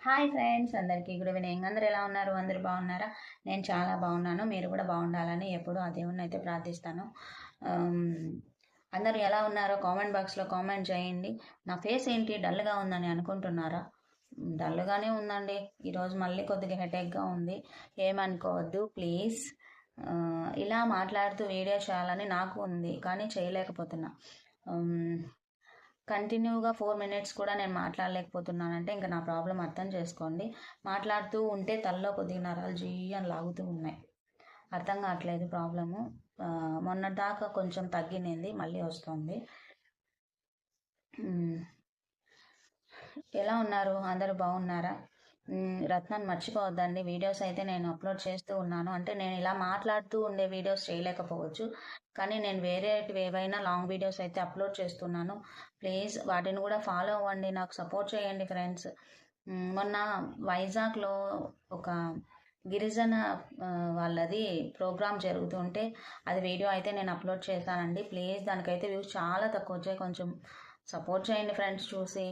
Hi friends, అందరికీ good evening. అందరు ఎలా ఉన్నారు? అందరు బాగున్నారా? నేను చాలా బాగున్నాను. మీరు కూడా బాగుండాలని ఎప్పుడూ ఆ దేవుణ్ణి అయితే ప్రార్థిస్తాను. అందరూ ఎలా ఉన్నారో కామెంట్ బాక్స్లో కామెంట్ చేయండి. నా ఫేస్ ఏంటి డల్గా ఉందని అనుకుంటున్నారా? డల్గానే ఉందండి. ఈరోజు మళ్ళీ కొద్దిగా హెడేక్గా ఉంది. ఏమనుకోవద్దు ప్లీజ్. ఇలా మాట్లాడుతూ వీడియో చేయాలని నాకు ఉంది, కానీ చేయలేకపోతున్నా. కంటిన్యూగా 4 మినిట్స్ కూడా నేను మాట్లాడలేకపోతున్నానంటే ఇంకా నా ప్రాబ్లం అర్థం చేసుకోండి. మాట్లాడుతూ ఉంటే తలలో కొద్దిగా నరాలు అని లాగుతూ ఉన్నాయి. అర్థం కావట్లేదు ప్రాబ్లము. మొన్నటిదాకా కొంచెం తగ్గినది, మళ్ళీ వస్తుంది. ఎలా ఉన్నారు? అందరూ బాగున్నారా? రత్నాన్ని మర్చిపోవద్దండి. వీడియోస్ అయితే నేను అప్లోడ్ చేస్తూ ఉన్నాను. అంటే నేను ఇలా మాట్లాడుతూ ఉండే వీడియోస్ చేయలేకపోవచ్చు, కానీ నేను వేరేటివి ఏవైనా లాంగ్ వీడియోస్ అయితే అప్లోడ్ చేస్తున్నాను. ప్లీజ్ వాటిని కూడా ఫాలో అవ్వండి, నాకు సపోర్ట్ చేయండి ఫ్రెండ్స్. మొన్న వైజాగ్లో ఒక గిరిజన వాళ్ళది ప్రోగ్రామ్ జరుగుతుంటే అది వీడియో అయితే నేను అప్లోడ్ చేశానండి. ప్లీజ్ దానికైతే వ్యూస్ చాలా తక్కువ వచ్చాయి. కొంచెం సపోర్ట్ చేయండి ఫ్రెండ్స్. చూసి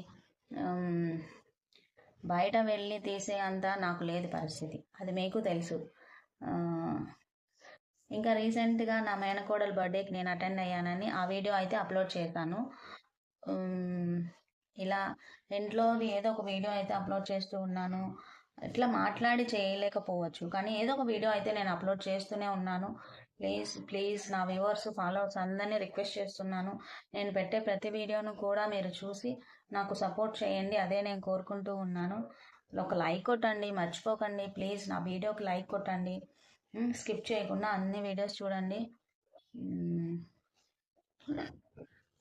బయట వెళ్ళి తీసే అంత నాకు లేదు పరిస్థితి, అది మీకు తెలుసు. ఇంకా రీసెంట్గా నా మేనకోడల బర్త్డేకి నేను అటెండ్ అయ్యానని ఆ వీడియో అయితే అప్లోడ్ చేశాను. ఇలా ఇంట్లోది ఏదో ఒక వీడియో అయితే అప్లోడ్ చేస్తూ ఉన్నాను. ఇట్లా మాట్లాడి చేయలేకపోవచ్చు, కానీ ఏదో ఒక వీడియో అయితే నేను అప్లోడ్ చేస్తూనే ఉన్నాను. ప్లీజ్ ప్లీజ్ నా వ్యూవర్స్, ఫాలోవర్స్ అందరినీ రిక్వెస్ట్ చేస్తున్నాను. నేను పెట్టే ప్రతి వీడియోను కూడా మీరు చూసి నాకు సపోర్ట్ చేయండి, అదే నేను కోరుకుంటూ ఉన్నాను. ఒక లైక్ కొట్టండి, మర్చిపోకండి ప్లీజ్. నా వీడియోకి లైక్ కొట్టండి, స్కిప్ చేయకుండా అన్ని వీడియోస్ చూడండి.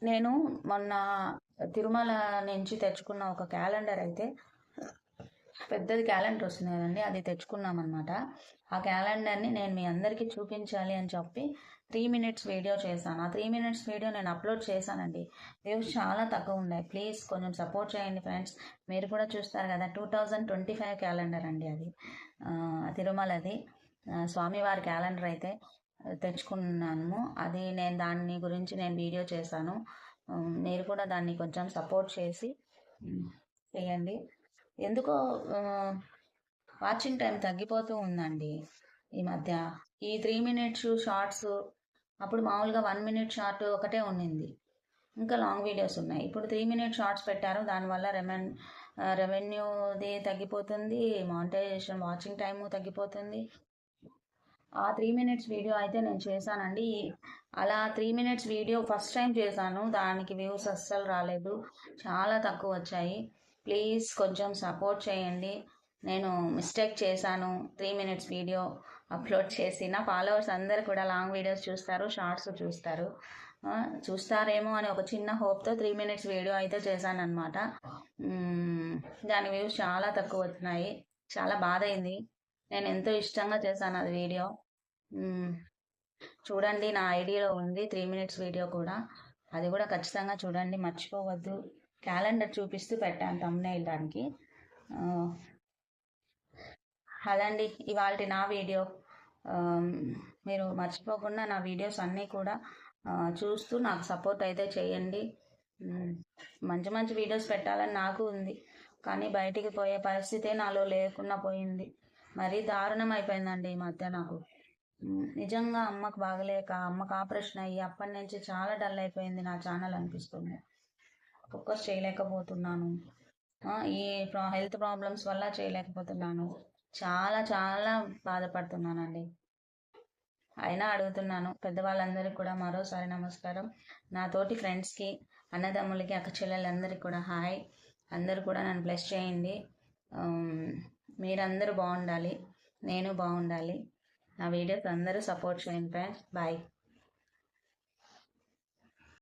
నేను మొన్న తిరుమల నుంచి తెచ్చుకున్న ఒక క్యాలెండర్ అయితే, పెద్దది క్యాలెండర్ వస్తుంది కదండి, అది తెచ్చుకున్నాం అనమాట. ఆ క్యాలెండర్ని నేను మీ అందరికీ చూపించాలి అని చెప్పి 3 మినిట్స్ వీడియో చేశాను. ఆ 3 మినిట్స్ వీడియో నేను అప్లోడ్ చేశానండి. వ్యూస్ చాలా తక్కువ ఉన్నాయి. ప్లీజ్ కొంచెం సపోర్ట్ చేయండి ఫ్రెండ్స్. మీరు కూడా చూస్తారు కదా, 2025 క్యాలెండర్ అండి అది. తిరుమలది స్వామివారి క్యాలెండర్ అయితే తెచ్చుకున్నాను. అది నేను దాని గురించి నేను వీడియో చేశాను. మీరు కూడా దాన్ని కొంచెం సపోర్ట్ చేసి చేయండి. ఎందుకో వాచింగ్ టైం తగ్గిపోతూ ఉందండి ఈ మధ్య. ఈ 3 మినిట్స్ షార్ట్స్, అప్పుడు మామూలుగా 1 మినిట్ షార్ట్ ఒకటే ఉండింది, ఇంకా లాంగ్ వీడియోస్ ఉన్నాయి. ఇప్పుడు 3 మినిట్ షార్ట్స్ పెట్టారు, దానివల్ల రెవెన్యూది తగ్గిపోతుంది, మానిటైజేషన్ వాచింగ్ టైము తగ్గిపోతుంది. ఆ 3 మినిట్స్ వీడియో అయితే నేను చేశానండి. అలా 3 మినిట్స్ వీడియో ఫస్ట్ టైం చేశాను, దానికి వ్యూస్ అస్సలు రాలేదు, చాలా తక్కువ వచ్చాయి. ప్లీజ్ కొంచెం సపోర్ట్ చేయండి. నేను మిస్టేక్ చేశాను, 3 మినిట్స్ వీడియో అప్లోడ్ చేసి. నా ఫాలోవర్స్ అందరు కూడా లాంగ్ వీడియోస్ చూస్తారు, షార్ట్స్ చూస్తారేమో అని ఒక చిన్న హోప్తో 3 మినిట్స్ వీడియో అయితే చేశాను అనమాట. దాని వ్యూస్ చాలా తక్కువ వచ్చినాయి, చాలా బాధ అయింది. నేను ఎంతో ఇష్టంగా చేశాను అది వీడియో. చూడండి, నా ఐడియాలో ఉంది 3 మినిట్స్ వీడియో కూడా, అది కూడా ఖచ్చితంగా చూడండి, మర్చిపోవద్దు. క్యాలెండర్ చూపిస్తూ పెట్టాను థంబ్నెయిల్ దానికి. అదండి ఇవాళ నా వీడియో. మీరు మర్చిపోకుండా నా వీడియోస్ అన్నీ కూడా చూస్తూ నాకు సపోర్ట్ అయితే చేయండి. మంచి మంచి వీడియోస్ పెట్టాలని నాకు ఉంది, కానీ బయటికి పోయే పరిస్థితే నాలో లేకుండా పోయింది. మరీ దారుణం అయిపోయిందండి ఈ మధ్య నాకు. నిజంగా అమ్మకు బాగలేక, అమ్మకు ఆపరేషన్ అయ్యి అప్పటి నుంచి చాలా డల్ అయిపోయింది నా ఛానల్ అనిపిస్తుంది. ఫోకస్ చేయలేకపోతున్నాను. ఈ హెల్త్ ప్రాబ్లమ్స్ వల్ల చేయలేకపోతున్నాను. చాలా చాలా బాధపడుతున్నానండి. అయినా అడుగుతున్నాను పెద్దవాళ్ళందరికీ కూడా మరోసారి నమస్కారం. నా తోటి ఫ్రెండ్స్కి, అన్నదమ్ములకి, అక్క చెల్లెలందరికీ కూడా హాయ్. అందరూ కూడా నన్ను బ్లెస్ చేయండి. మీరందరూ బాగుండాలి, నేను బాగుండాలి. నా వీడియోస్ అందరూ సపోర్ట్ చేయండి ఫ్రెండ్స్. బాయ్.